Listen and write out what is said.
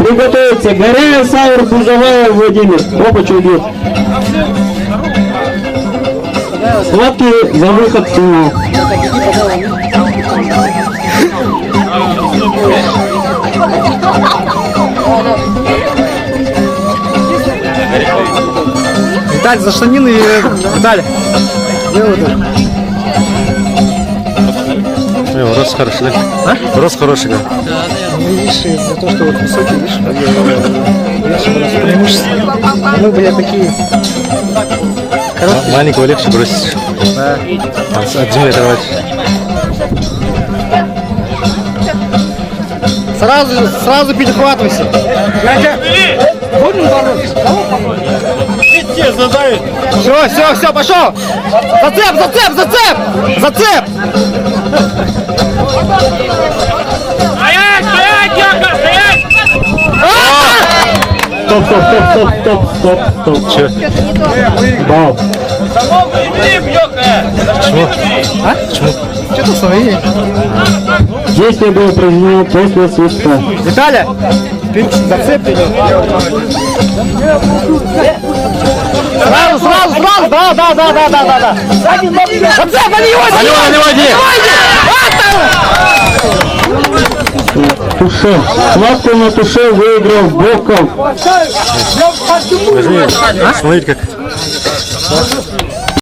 Приготовиться. Горяев, Саур, Бужаваев, Владимир. Оба чудят. Схватки за выход в финал. Виталь, за штанины, Виталь. Рост хороший, да? А? Рост хороший, да? Видишь, за то, что вот высокий, видишь, преимущество. Мы были такие. Маленького легче бросить. Да. От земли оторвать. Сразу перехватывайся. Все, пошел. Зацеп. Стоп. Че? Бал. Почему? А? Почему? Что-то свои. Действие было произведено после свистка. Виталя, ты зацеп. Сразу. Да. Зацеп, на него! Туше. Схватку на туше выиграл Боков. Возьми, смотри как.